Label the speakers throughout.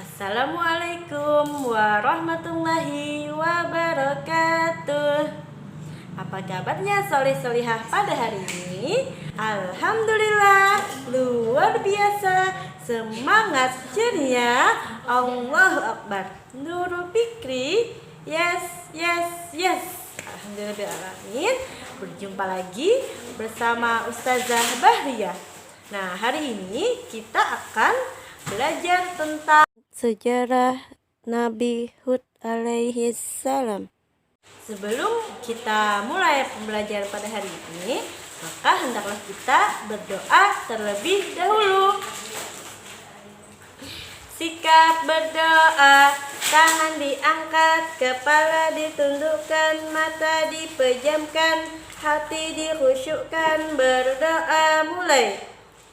Speaker 1: Assalamualaikum warahmatullahi wabarakatuh. Apa kabarnya soleh-solihah pada hari ini? Alhamdulillah, luar biasa, semangat ceria. Allahu Akbar. Nurul Fikri, yes. Alhamdulillah. Berjumpa lagi bersama Ustazah Bahriah. Nah, hari ini kita akan belajar tentang sejarah Nabi Hud alaihi salam. Sebelum kita mulai pembelajaran pada hari ini, maka hendaklah kita berdoa terlebih dahulu. Sikap berdoa, tangan diangkat, kepala ditundukkan, mata dipejamkan, hati dikhusyukkan. Berdoa mulai.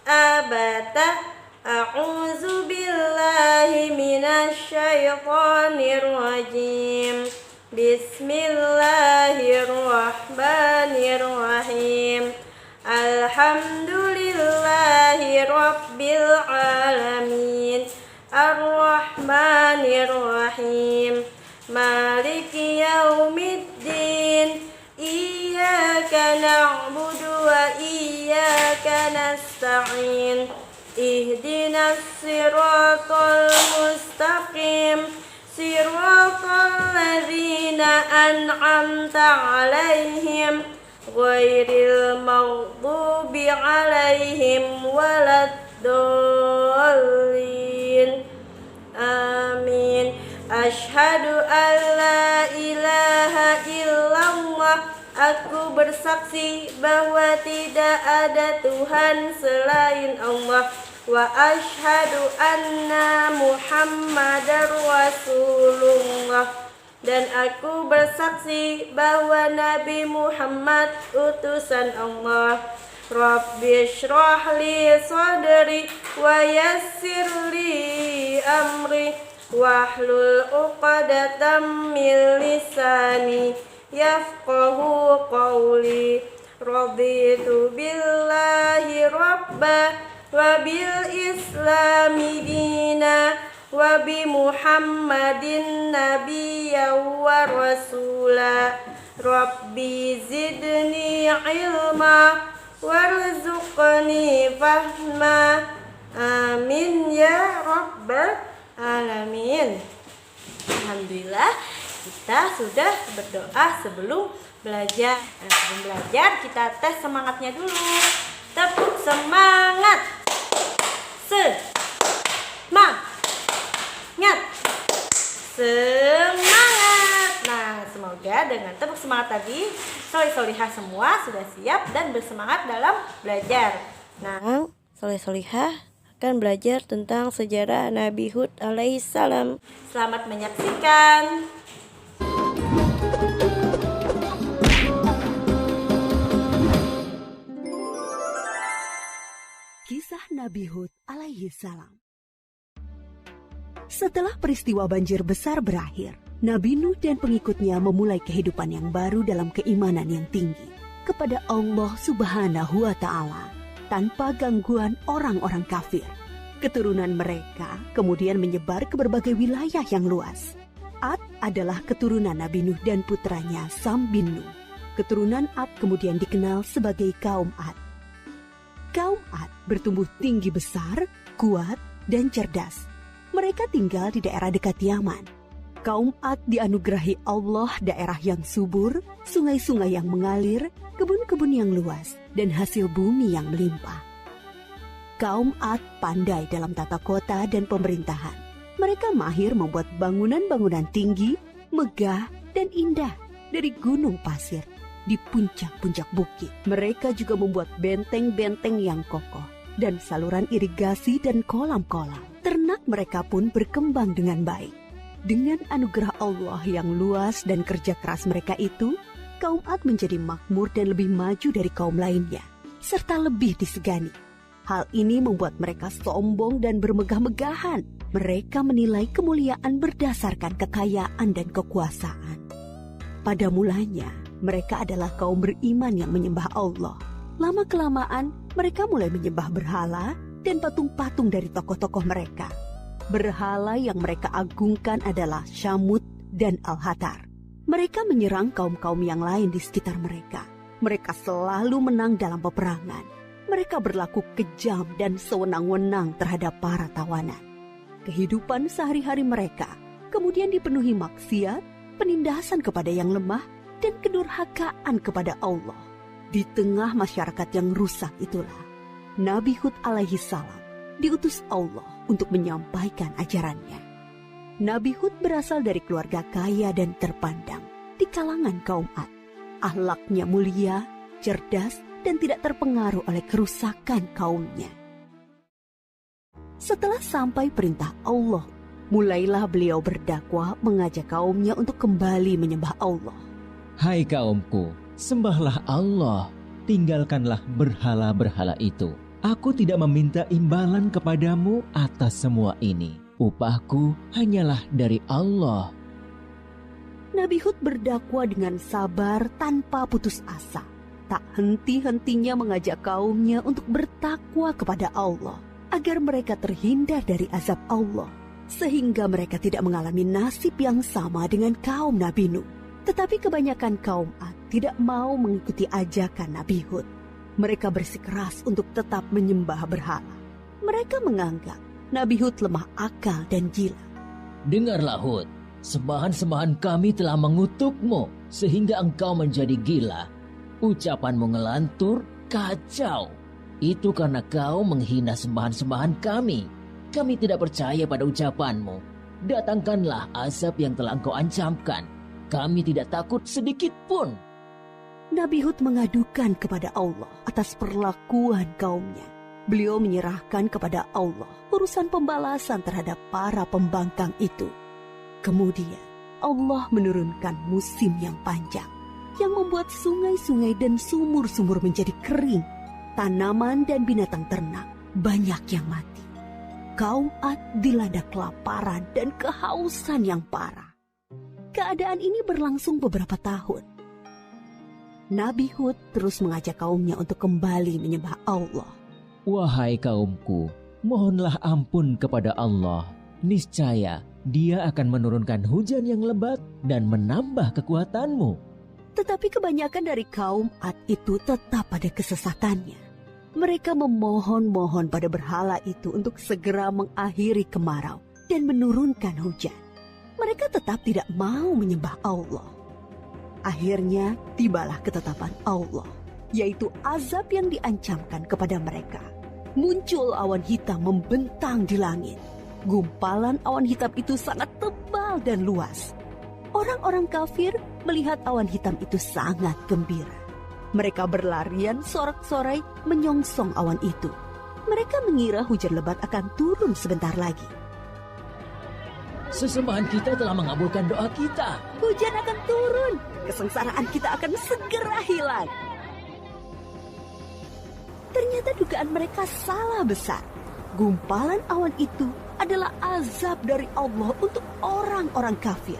Speaker 1: Abata a'udzu billahi minasyaitonir rajim. Bismillahirrahmanirrahim. Alhamdulillahi rabbil alamin. Ar-Rahmanir-Rahim. Maliki yaumiddin. Iyyaka na'budu wa iyyaka nasta'in. Ihdinas siratal mustaqim. Siratal ladzina an'amta 'alaihim ghairil maghdubi 'alaihim waladdallin. Amin. Asyhadu an la ilaha illallah. Aku bersaksi bahwa tidak ada Tuhan selain Allah. Wa asyhadu anna Muhammadar Rasulullah. Dan aku bersaksi bahwa Nabi Muhammad utusan Allah. Rabbi shrah li sadri wa yassir li amri wahlul 'uqdatam min lisani yafqahu qawli. Raditu billahi rabba wa bil islami dina wa bi Muhammadin nabiyya wa rasula. Rabbi zidni ilma warzuqni fahma. Amin ya rabbal alamin. Alhamdulillah, kita sudah berdoa sebelum belajar. Sebelum belajar kita tes semangatnya dulu. Tepuk semangat. Semangat. Nah, semoga dengan tepuk semangat tadi soleh-solihah semua sudah siap dan bersemangat dalam belajar. Nah, soleh-solihah akan belajar tentang sejarah Nabi Hud alaihi salam. Selamat menyaksikan.
Speaker 2: Kisah Nabi Hud alaihi salam. Setelah peristiwa banjir besar berakhir, Nabi Nuh dan pengikutnya memulai kehidupan yang baru dalam keimanan yang tinggi kepada Allah Subhanahu wa Ta'ala tanpa gangguan orang-orang kafir. Keturunan mereka kemudian menyebar ke berbagai wilayah yang luas. Ad adalah keturunan Nabi Nuh dan putranya Sam bin Nuh. Keturunan Ad kemudian dikenal sebagai kaum Ad. Kaum Ad bertumbuh tinggi besar, kuat, dan cerdas. Mereka tinggal di daerah dekat Yaman. Kaum Ad dianugerahi Allah daerah yang subur, sungai-sungai yang mengalir, kebun-kebun yang luas, dan hasil bumi yang melimpah. Kaum Ad pandai dalam tata kota dan pemerintahan. Mereka mahir membuat bangunan-bangunan tinggi, megah, dan indah dari gunung pasir di puncak-puncak bukit. Mereka juga membuat benteng-benteng yang kokoh dan saluran irigasi dan kolam-kolam. Ternak mereka pun berkembang dengan baik. Dengan anugerah Allah yang luas dan kerja keras mereka itu, kaum Ad menjadi makmur dan lebih maju dari kaum lainnya, serta lebih disegani. Hal ini membuat mereka sombong dan bermegah-megahan. Mereka menilai kemuliaan berdasarkan kekayaan dan kekuasaan. Pada mulanya, mereka adalah kaum beriman yang menyembah Allah. Lama-kelamaan, mereka mulai menyembah berhala dan patung-patung dari tokoh-tokoh mereka. Berhala yang mereka agungkan adalah Syamut dan Al-Hatar. Mereka menyerang kaum-kaum yang lain di sekitar mereka. Mereka selalu menang dalam peperangan. Mereka berlaku kejam dan sewenang-wenang terhadap para tawanan. Kehidupan sehari-hari mereka kemudian dipenuhi maksiat, penindasan kepada yang lemah, dan kedurhakaan kepada Allah. Di tengah masyarakat yang rusak itulah, Nabi Hud alaihi salam diutus Allah untuk menyampaikan ajarannya. Nabi Hud berasal dari keluarga kaya dan terpandang di kalangan kaum Ad. Akhlaknya mulia, cerdas, dan tidak terpengaruh oleh kerusakan kaumnya. Setelah sampai perintah Allah, mulailah beliau berdakwah mengajak kaumnya untuk kembali menyembah Allah.
Speaker 3: Hai kaumku, sembahlah Allah, tinggalkanlah berhala-berhala itu. Aku tidak meminta imbalan kepadamu atas semua ini. Upahku hanyalah dari Allah.
Speaker 2: Nabi Hud berdakwah dengan sabar tanpa putus asa. Tak henti-hentinya mengajak kaumnya untuk bertakwa kepada Allah, agar mereka terhindar dari azab Allah, sehingga mereka tidak mengalami nasib yang sama dengan kaum Nabi Nuh. Tetapi kebanyakan kaum Ad tidak mau mengikuti ajakan Nabi Hud. Mereka bersikeras untuk tetap menyembah berhala. Mereka menganggap Nabi Hud lemah akal dan gila.
Speaker 4: Dengarlah Hud, sembahan-sembahan kami telah mengutukmu sehingga engkau menjadi gila. Ucapanmu ngelantur, kacau. Itu karena kau menghina sembahan-sembahan kami. Kami tidak percaya pada ucapanmu. Datangkanlah azab yang telah engkau ancamkan. Kami tidak takut sedikit pun.
Speaker 2: Nabi Hud mengadukan kepada Allah atas perlakuan kaumnya. Beliau menyerahkan kepada Allah urusan pembalasan terhadap para pembangkang itu. Kemudian Allah menurunkan musim yang panjang, yang membuat sungai-sungai dan sumur-sumur menjadi kering. Tanaman dan binatang ternak banyak yang mati. Kaum Ad dilanda kelaparan dan kehausan yang parah. Keadaan ini berlangsung beberapa tahun. Nabi Hud terus mengajak kaumnya untuk kembali menyembah Allah.
Speaker 3: Wahai kaumku, mohonlah ampun kepada Allah. Niscaya Dia akan menurunkan hujan yang lebat dan menambah kekuatanmu.
Speaker 2: Tetapi kebanyakan dari kaum Ad itu tetap pada kesesatannya. Mereka memohon-mohon pada berhala itu untuk segera mengakhiri kemarau dan menurunkan hujan. Mereka tetap tidak mau menyembah Allah. Akhirnya tibalah ketetapan Allah, yaitu azab yang diancamkan kepada mereka. Muncul awan hitam membentang di langit. Gumpalan awan hitam itu sangat tebal dan luas. Orang-orang kafir melihat awan hitam itu sangat gembira. Mereka berlarian sorak-sorai menyongsong awan itu. Mereka mengira hujan lebat akan turun sebentar lagi.
Speaker 4: Sesembahan kita telah mengabulkan doa kita.
Speaker 2: Hujan akan turun. Kesengsaraan kita akan segera hilang. Ternyata dugaan mereka salah besar. Gumpalan awan itu adalah azab dari Allah untuk orang-orang kafir.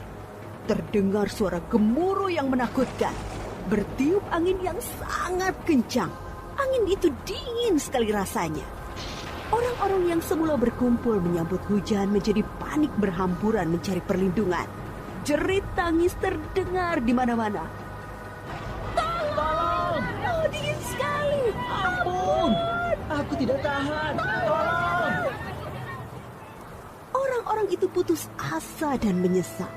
Speaker 2: Terdengar suara gemuruh yang menakutkan. Bertiup angin yang sangat kencang. Angin itu dingin sekali rasanya. Orang-orang yang semula berkumpul menyambut hujan menjadi panik berhamburan mencari perlindungan. Jerit tangis terdengar di mana-mana.
Speaker 4: Tolong!
Speaker 2: Oh, dingin sekali.
Speaker 4: Ampun! Aku tidak tahan. Tolong!
Speaker 2: Orang-orang itu putus asa dan menyesal.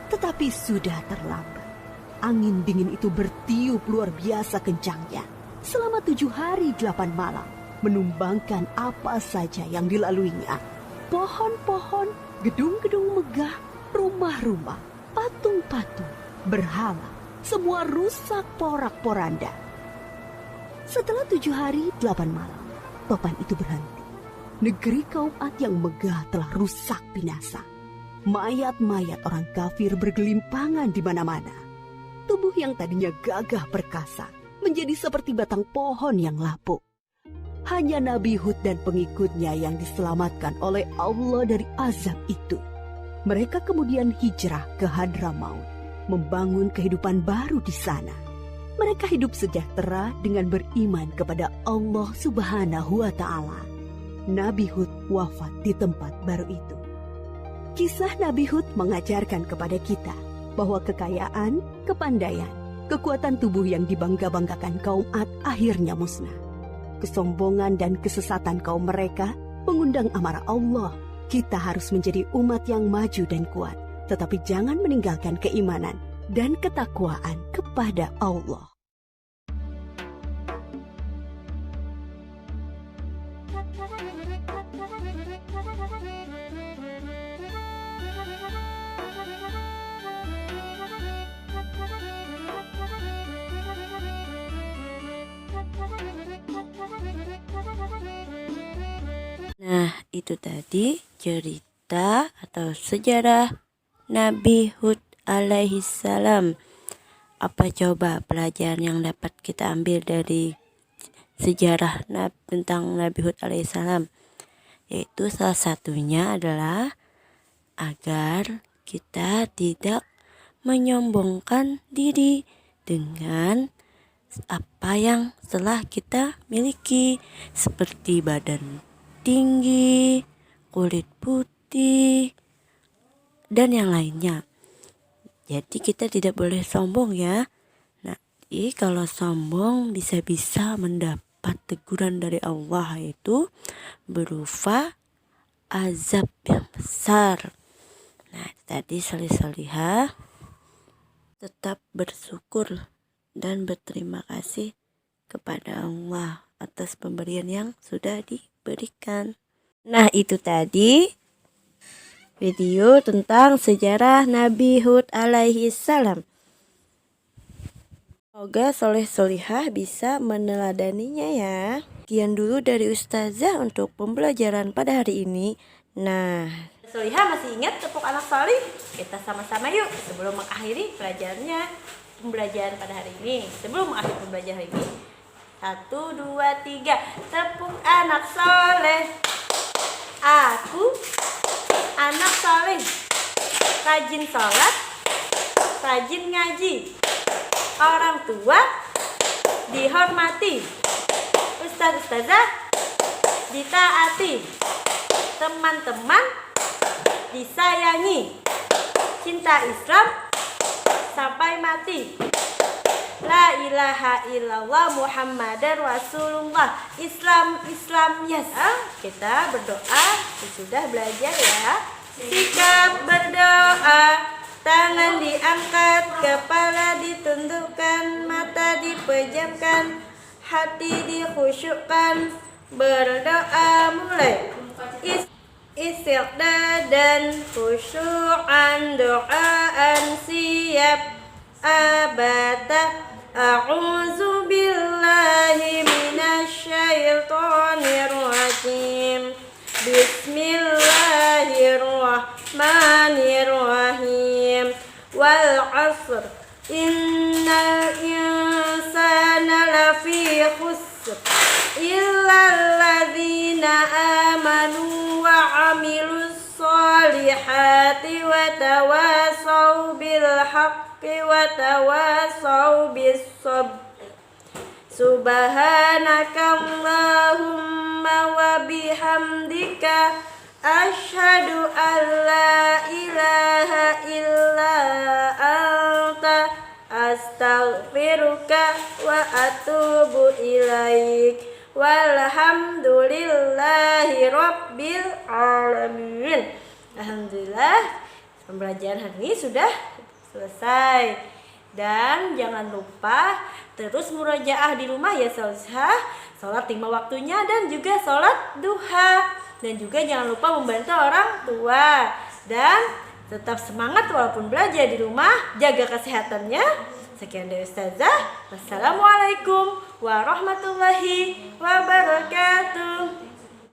Speaker 2: Tetapi sudah terlambat. Angin dingin itu bertiup luar biasa kencangnya. Selama 7 hari 8 malam. Menumbangkan apa saja yang dilaluinya. Pohon-pohon, gedung-gedung megah, rumah-rumah, patung-patung, berhala, semua rusak porak-poranda. Setelah 7 hari 8 malam, topan itu berhenti. Negeri kaum Ad yang megah telah rusak binasa. Mayat-mayat orang kafir bergelimpangan di mana-mana. Tubuh yang tadinya gagah perkasa menjadi seperti batang pohon yang lapuk. Hanya Nabi Hud dan pengikutnya yang diselamatkan oleh Allah dari azab itu. Mereka kemudian hijrah ke Hadramaut, membangun kehidupan baru di sana. Mereka hidup sejahtera dengan beriman kepada Allah Subhanahu wa Ta'ala. Nabi Hud wafat di tempat baru itu. Kisah Nabi Hud mengajarkan kepada kita bahwa kekayaan, kepandaian, kekuatan tubuh yang dibangga-banggakan kaum Ad akhirnya musnah. Kesombongan dan kesesatan kaum mereka mengundang amarah Allah. Kita harus menjadi umat yang maju dan kuat, tetapi jangan meninggalkan keimanan dan ketakwaan kepada Allah.
Speaker 1: Nah, itu tadi cerita atau sejarah Nabi Hud alaihi salam. Apa coba pelajaran yang dapat kita ambil dari sejarah tentang Nabi Hud alaihi salam? Yaitu salah satunya adalah agar kita tidak menyombongkan diri dengan apa yang telah kita miliki, seperti badan tinggi, kulit putih, dan yang lainnya. Jadi kita tidak boleh sombong ya. Nanti kalau sombong bisa-bisa mendapat teguran dari Allah, yaitu berupa azab yang besar. Nah, tadi solih-solihah tetap bersyukur dan berterima kasih kepada Allah atas pemberian yang sudah diberikan. Nah, itu tadi video tentang sejarah Nabi Hud alaihi salam. Semoga soleh-solihah bisa meneladaninya ya. Sekian dulu dari Ustazah untuk pembelajaran pada hari ini. Nah, solihah masih ingat tepuk anak solih? Kita sama-sama yuk sebelum mengakhiri pembelajaran pada hari ini. Sebelum mengakhiri pembelajaran hari ini, 1, 2, 3, tepuk anak soleh. Aku anak soleh, rajin sholat, rajin ngaji, orang tua dihormati, ustaz-ustazah ditaati, teman-teman disayangi, cinta Islam sampai mati. La ilaha illallah Muhammadar Rasulullah. Islam yes. Kita berdoa, sudah belajar ya. Sikap berdoa, tangan diangkat, kepala ditundukkan, mata dipejamkan, hati dikhusyukkan. Berdoa mulai. Istiqdah dan khusyu'an, doaan siap abada. A'udzu billahi minasyaitonir rajim. Bismillahirrahmanirrahim. Wal 'asr innal insana lafi khusr illal ladzina amanu wa 'amilus solihati wa tawasaw bil haqqi wa tawasaw bis sabr. Subhanakallahumma wa bihamdika asyhadu an la ilaha illa anta astaghfiruka wa atubu ilaik. Walhamdulillahi rabbil alamin. Alhamdulillah, pembelajaran hari ini sudah selesai. Dan jangan lupa terus murojaah di rumah ya solihah, sholat 5 waktunya dan juga sholat duha. Dan juga jangan lupa membantu orang tua. Dan tetap semangat walaupun belajar di rumah, jaga kesehatannya. Sekian dari Ustazah. Wassalamualaikum warahmatullahi wabarakatuh.